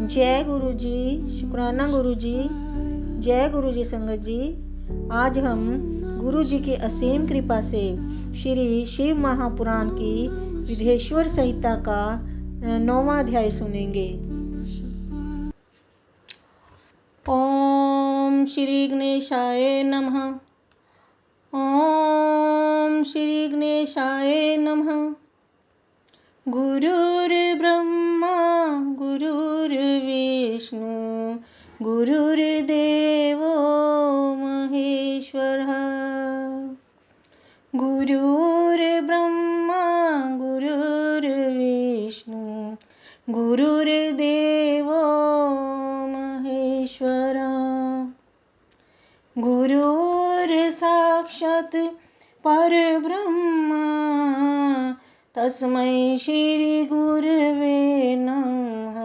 जय गुरु जी। शुक्राना गुरु जी। जय गुरु जी। संगत जी, आज हम गुरु जी की असीम कृपा से श्री शिव महापुराण की विधेश्वर संहिता का 9वां अध्याय सुनेंगे। ओम श्री गणेशाय नमः। ओम श्री गणेशाय नमः। गुरुर्ब्रह्मा गुरुर्विष्णु गुरुर्देवो महेश्वरः। गुरुर्ब्रह्मा गुरुर्विष्णु गुरुर्देवो महेश्वरः। गुरुर्साक्षात् परब्रह्म तस्मै श्री गुरवे नमः।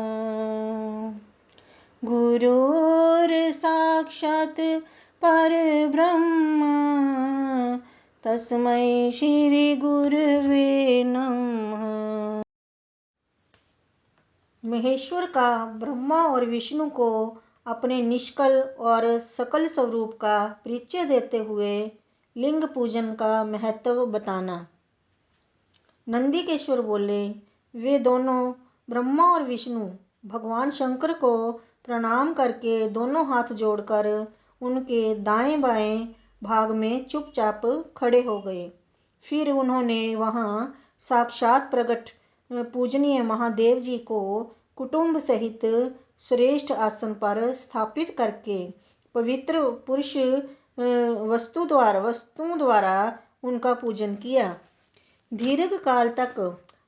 गुरुर्साक्षात् परब्रह्म तस्मै श्री गुरवे नमः। महेश्वर का ब्रह्मा और विष्णु को अपने निष्कल और सकल स्वरूप का परिचय देते हुए लिंग पूजन का महत्व बताना। नंदीकेश्वर बोले, वे दोनों ब्रह्मा और विष्णु भगवान शंकर को प्रणाम करके दोनों हाथ जोड़कर उनके दाएं बाएं भाग में चुपचाप खड़े हो गए। फिर उन्होंने वहां साक्षात प्रकट पूजनीय महादेव जी को कुटुंब सहित श्रेष्ठ आसन पर स्थापित करके पवित्र पुरुष वस्तुओं द्वारा उनका पूजन किया। दीर्घ काल तक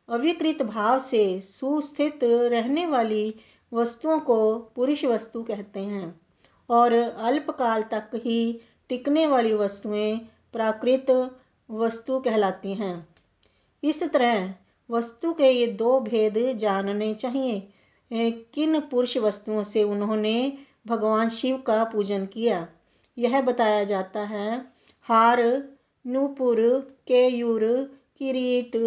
अविकृत भाव से सुस्थित रहने वाली वस्तुओं को पुरुष वस्तु कहते हैं और अल्प काल तक ही टिकने वाली वस्तुएं प्राकृत वस्तु कहलाती हैं। इस तरह वस्तु के ये दो भेद जानने चाहिए। किन पुरुष वस्तुओं से उन्होंने भगवान शिव का पूजन किया, यह बताया जाता है। हार, नूपुर, केयूर, किरीट,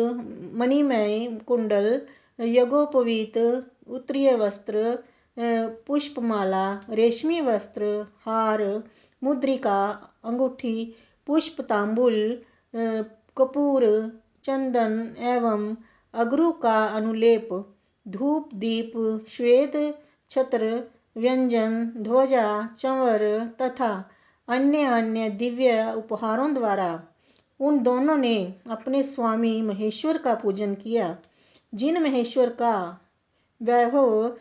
मणिमय कुंडल, यज्ञोपवीत, उत्तरीय वस्त्र, पुष्पमाला, रेशमी वस्त्र, हार, मुद्रिका, अंगूठी, पुष्प, तांबुल, कपूर, चंदन एवं अगरू का अनुलेप, धूप, दीप, श्वेत छत्र, व्यंजन, ध्वजा, चंवर तथा अन्य दिव्य उपहारों द्वारा उन दोनों ने अपने स्वामी महेश्वर का पूजन किया। जिन महेश्वर का वैभव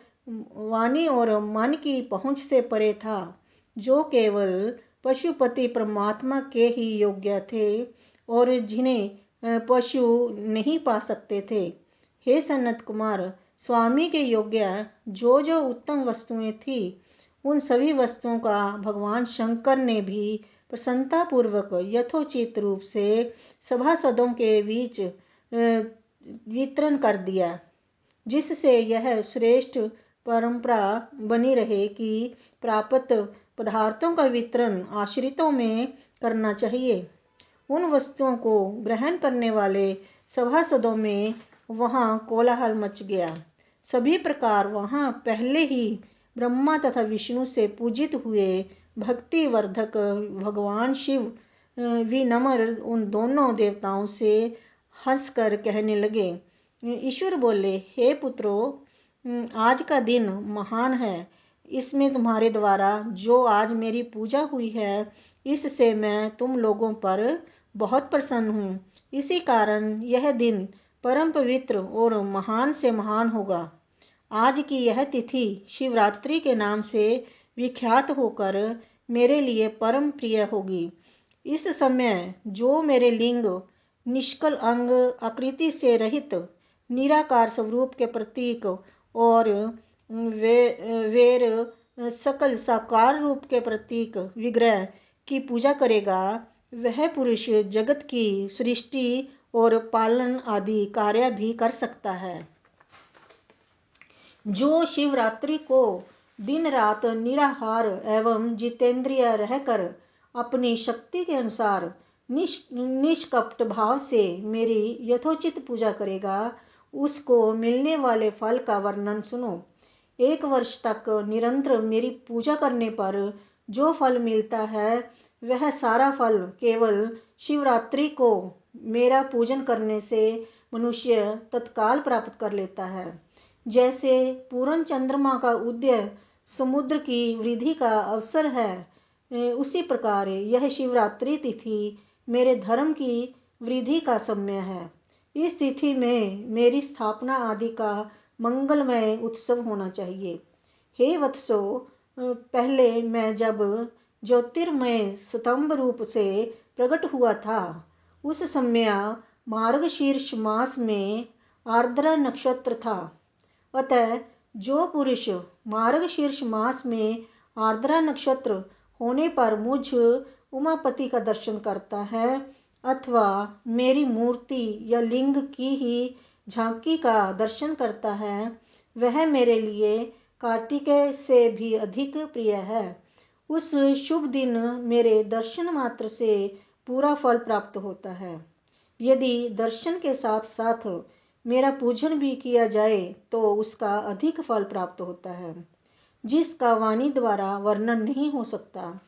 वाणी और मन की पहुंच से परे था, जो केवल पशुपति परमात्मा के ही योग्य थे और जिन्हें पशु नहीं पा सकते थे। हे सनत कुमार, स्वामी के योग्य जो जो उत्तम वस्तुएं थी, उन सभी वस्तुओं का भगवान शंकर ने भी प्रसन्नतापूर्वक यथोचित रूप से सभासदों के बीच वितरण कर दिया, जिससे यह श्रेष्ठ परंपरा बनी रहे कि प्राप्त पदार्थों का वितरण आश्रितों में करना चाहिए। उन वस्तुओं को ग्रहण करने वाले सभासदों में वहां कोलाहल मच गया। सभी प्रकार वहां पहले ही ब्रह्मा तथा विष्णु से पूजित हुए भक्ति वर्धक भगवान शिव विनम्र उन दोनों देवताओं से हंसकर कहने लगे। ईश्वर बोले, हे पुत्रों, आज का दिन महान है। इसमें तुम्हारे द्वारा जो आज मेरी पूजा हुई है, इससे मैं तुम लोगों पर बहुत प्रसन्न हूँ। इसी कारण यह दिन परम पवित्र और महान से महान होगा। आज की यह तिथि शिवरात्रि के नाम से विख्यात होकर मेरे लिए परम प्रिय होगी। इस समय जो मेरे लिंग, निष्कल अंग, आकृति से रहित निराकार स्वरूप के प्रतीक और वेर सकल साकार रूप के प्रतीक विग्रह की पूजा करेगा, वह पुरुष जगत की सृष्टि और पालन आदि कार्य भी कर सकता है। जो शिवरात्रि को दिन रात निराहार एवं जितेंद्रिय रहकर अपनी शक्ति के अनुसार निष्कपट भाव से मेरी यथोचित पूजा करेगा, उसको मिलने वाले फल का वर्णन सुनो। 1 वर्ष तक निरंतर मेरी पूजा करने पर जो फल मिलता है वह सारा फल केवल शिवरात्रि को मेरा पूजन करने से मनुष्य तत्काल प्राप्त कर लेता है। जैसे पूर्ण चंद्रमा का उदय समुद्र की वृद्धि का अवसर है, उसी प्रकार यह शिवरात्रि तिथि मेरे धर्म की वृद्धि का समय है। इस तिथि में मेरी स्थापना आदि का मंगलमय उत्सव होना चाहिए। हे वत्सो, पहले मैं जब ज्योतिर्मय स्तंभ रूप से प्रकट हुआ था, उस समय मार्गशीर्ष मास में आर्द्रा नक्षत्र था। अतः जो पुरुष मार्गशीर्ष मास में आर्द्रा नक्षत्र होने पर मुझ उमापति का दर्शन करता है अथवा मेरी मूर्ति या लिंग की ही झांकी का दर्शन करता है, वह मेरे लिए कार्तिकेय से भी अधिक प्रिय है। उस शुभ दिन मेरे दर्शन मात्र से पूरा फल प्राप्त होता है। यदि दर्शन के साथ साथ मेरा पूजन भी किया जाए तो उसका अधिक फल प्राप्त होता है, जिसका वाणी द्वारा वर्णन नहीं हो सकता।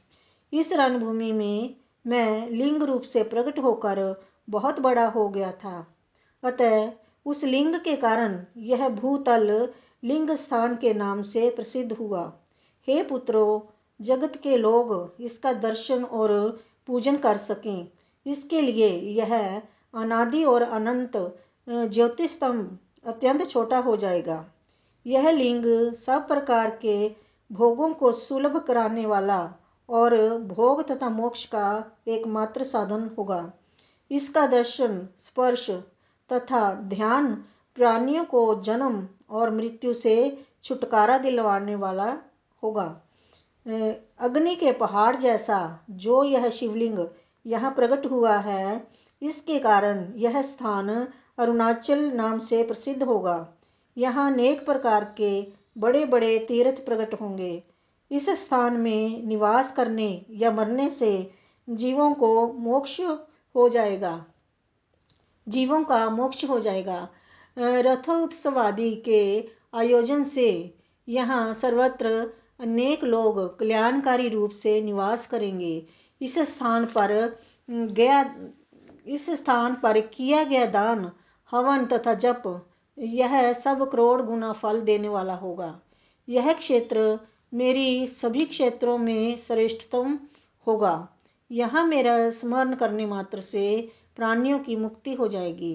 इस रणभूमि में मैं लिंग रूप से प्रकट होकर बहुत बड़ा हो गया था। अतः उस लिंग के कारण यह भूतल लिंग स्थान के नाम से प्रसिद्ध हुआ। हे पुत्रों, जगत के लोग इसका दर्शन और पूजन कर सकें, इसके लिए यह अनादि और अनंत ज्योतिस्तंभ अत्यंत छोटा हो जाएगा। यह लिंग सब प्रकार के भोगों को सुलभ कराने वाला और भोग तथा मोक्ष का एकमात्र साधन होगा। इसका दर्शन, स्पर्श तथा ध्यान प्राणियों को जन्म और मृत्यु से छुटकारा दिलवाने वाला होगा। अग्नि के पहाड़ जैसा जो यह शिवलिंग यहाँ प्रकट हुआ है, इसके कारण यह स्थान अरुणाचल नाम से प्रसिद्ध होगा। यहाँ अनेक प्रकार के बड़े बड़े तीर्थ प्रकट होंगे। इस स्थान में निवास करने या मरने से जीवों को मोक्ष हो जाएगा, जीवों का मोक्ष हो जाएगा। रथोत्सव आदि के आयोजन से यहाँ सर्वत्र अनेक लोग कल्याणकारी रूप से निवास करेंगे। इस स्थान पर किया गया दान, हवन तथा जप, यह सब करोड़ गुना फल देने वाला होगा। यह क्षेत्र मेरी सभी क्षेत्रों में श्रेष्ठतम होगा। यहाँ मेरा स्मरण करने मात्र से प्राणियों की मुक्ति हो जाएगी।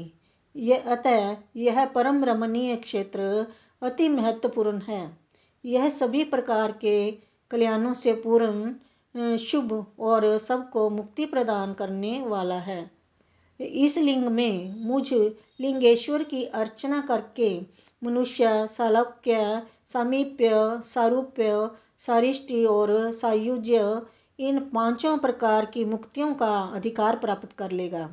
अतः यह परम रमणीय क्षेत्र अति महत्वपूर्ण है। यह सभी प्रकार के कल्याणों से पूर्ण, शुभ और सबको मुक्ति प्रदान करने वाला है। इस लिंग में मुझ लिंगेश्वर की अर्चना करके मनुष्य सालोक्य, सामीप्य, सारूप्य, सारिष्टि और सायुज्य, इन पांचों प्रकार की मुक्तियों का अधिकार प्राप्त कर लेगा।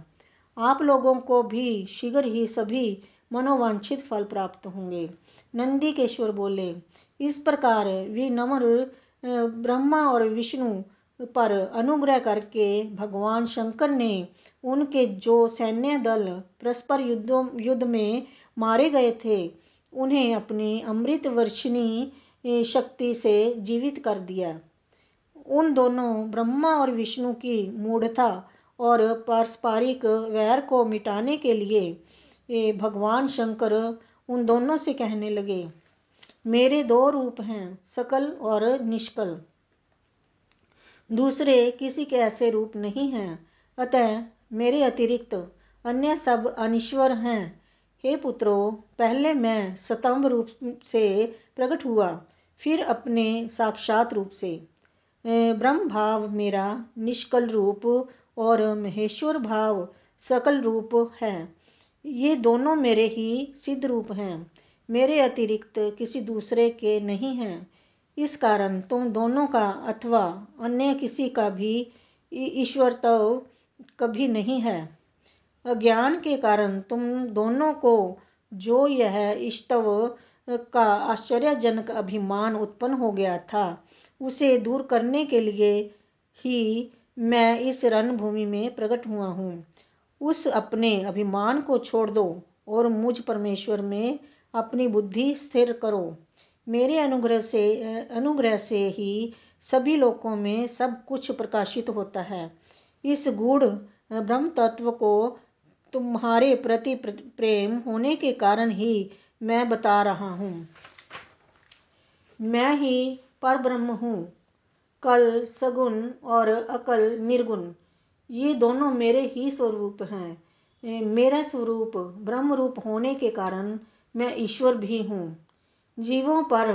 आप लोगों को भी शीघ्र ही सभी मनोवांछित फल प्राप्त होंगे। नंदीकेश्वर बोले, इस प्रकार विनम्र ब्रह्मा और विष्णु पर अनुग्रह करके भगवान शंकर ने उनके जो सैन्य दल परस्पर युद्ध में मारे गए थे, उन्हें अपनी अमृत वर्षिणी शक्ति से जीवित कर दिया। उन दोनों ब्रह्मा और विष्णु की मूढ़ता और पारस्परिक वैर को मिटाने के लिए भगवान शंकर उन दोनों से कहने लगे, मेरे दो रूप हैं, सकल और निष्कल। दूसरे किसी के ऐसे रूप नहीं हैं। अतः मेरे अतिरिक्त अन्य सब अनिश्वर हैं। हे पुत्रों, पहले मैं स्तंभ रूप से प्रकट हुआ, फिर अपने साक्षात रूप से। ब्रह्म भाव मेरा निष्कल रूप और महेश्वर भाव सकल रूप है। ये दोनों मेरे ही सिद्ध रूप हैं, मेरे अतिरिक्त किसी दूसरे के नहीं हैं। इस कारण तुम दोनों का अथवा अन्य किसी का भी ईश्वरत्व कभी नहीं है। अज्ञान के कारण तुम दोनों को जो यह ईश्वरत्व का आश्चर्यजनक अभिमान उत्पन्न हो गया था, उसे दूर करने के लिए ही मैं इस रणभूमि में प्रकट हुआ हूँ। उस अपने अभिमान को छोड़ दो और मुझ परमेश्वर में अपनी बुद्धि स्थिर करो। मेरे अनुग्रह से ही सभी लोकों में सब कुछ प्रकाशित होता है। इस गूढ़ ब्रह्म तत्व को तुम्हारे प्रति प्रेम होने के कारण ही मैं बता रहा हूँ। मैं ही पर ब्रह्म हूँ। कल सगुण और अकल निर्गुण, ये दोनों मेरे ही स्वरूप हैं। मेरा स्वरूप ब्रह्म रूप होने के कारण मैं ईश्वर भी हूँ। जीवों पर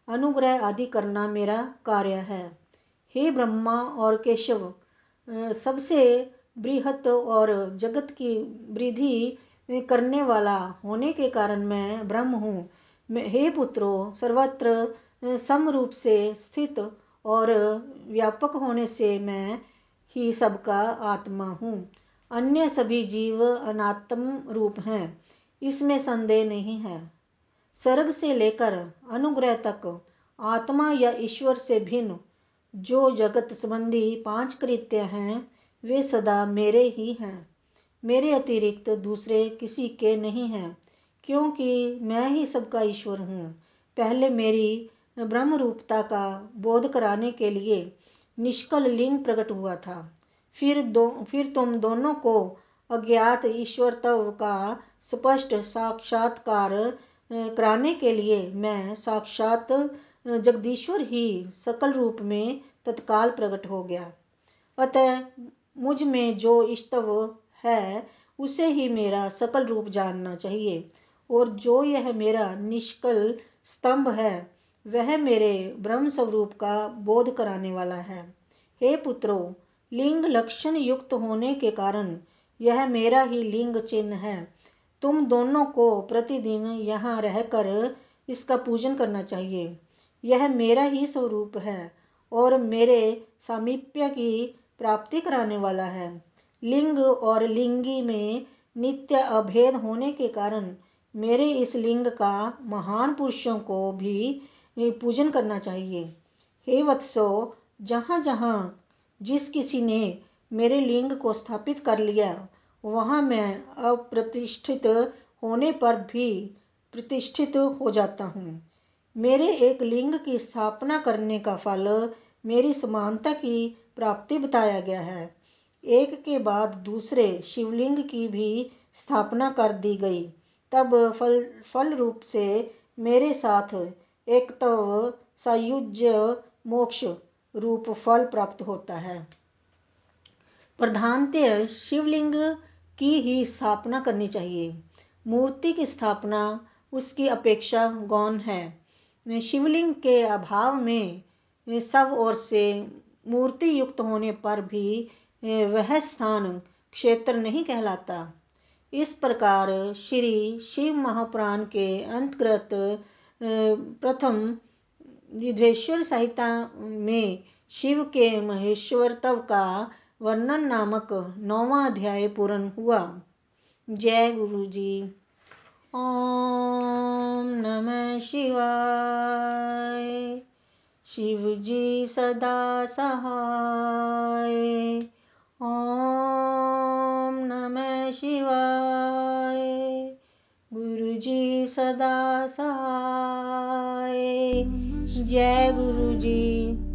अनुग्रह आदि करना मेरा कार्य है। हे ब्रह्मा और केशव, सबसे बृहत और जगत की वृद्धि करने वाला होने के कारण मैं ब्रह्म हूँ। हे पुत्रों, सर्वत्र सम रूप से स्थित और व्यापक होने से मैं ही सबका आत्मा हूँ। अन्य सभी जीव अनात्म रूप हैं, इसमें संदेह नहीं है। स्वर्ग से लेकर अनुग्रह तक आत्मा या ईश्वर से भिन्न जो जगत संबंधी 5 कृत्य हैं, वे सदा मेरे ही हैं। मेरे अतिरिक्त दूसरे किसी के नहीं हैं, क्योंकि मैं ही सबका ईश्वर हूँ। पहले मेरी ब्रह्म रूपता का बोध कराने के लिए निष्कल लिंग प्रकट हुआ था। फिर तुम दोनों को अज्ञात ईश्वरत्व का स्पष्ट साक्षात्कार कराने के लिए मैं साक्षात जगदीश्वर ही सकल रूप में तत्काल प्रकट हो गया। अतः मुझ में जो इष्टव है उसे ही मेरा सकल रूप जानना चाहिए, और जो यह मेरा निष्कल स्तंभ है वह मेरे ब्रह्म स्वरूप का बोध कराने वाला है। हे पुत्रों, लिंग लक्षण युक्त होने के कारण यह मेरा ही लिंग चिन्ह है। तुम दोनों को प्रतिदिन यहाँ रहकर इसका पूजन करना चाहिए। यह मेरा ही स्वरूप है और मेरे सामीप्य की प्राप्ति कराने वाला है। लिंग और लिंगी में नित्य अभेद होने के कारण मेरे इस लिंग का महान पुरुषों को भी पूजन करना चाहिए। हे वत्सो, जहाँ जहाँ जिस किसी ने मेरे लिंग को स्थापित कर लिया, वहाँ मैं अप्रतिष्ठित होने पर भी प्रतिष्ठित हो जाता हूँ। मेरे एक लिंग की स्थापना करने का फल मेरी समानता की प्राप्ति बताया गया है। एक के बाद दूसरे शिवलिंग की भी स्थापना कर दी गई, तब फल रूप से मेरे साथ एक तव सायुज्य मोक्ष रूप फल प्राप्त होता है। प्रधानतः शिवलिंग की ही स्थापना करनी चाहिए। मूर्ति की स्थापना उसकी अपेक्षा गौण है। शिवलिंग के अभाव में सब ओर से मूर्ति युक्त होने पर भी वह स्थान क्षेत्र नहीं कहलाता। इस प्रकार श्री शिव महापुराण के अंतर्गत प्रथम युद्धेश्वर संहिता में शिव के महेश्वरत्व का वर्णन नामक 9वां अध्याय पूर्ण हुआ। जय गुरु जी। ओम नमः शिवाय। शिव जी सदा सहाय। ओम नमः शिवाय। गुरु जी सदा सहाय। जय गुरु जी।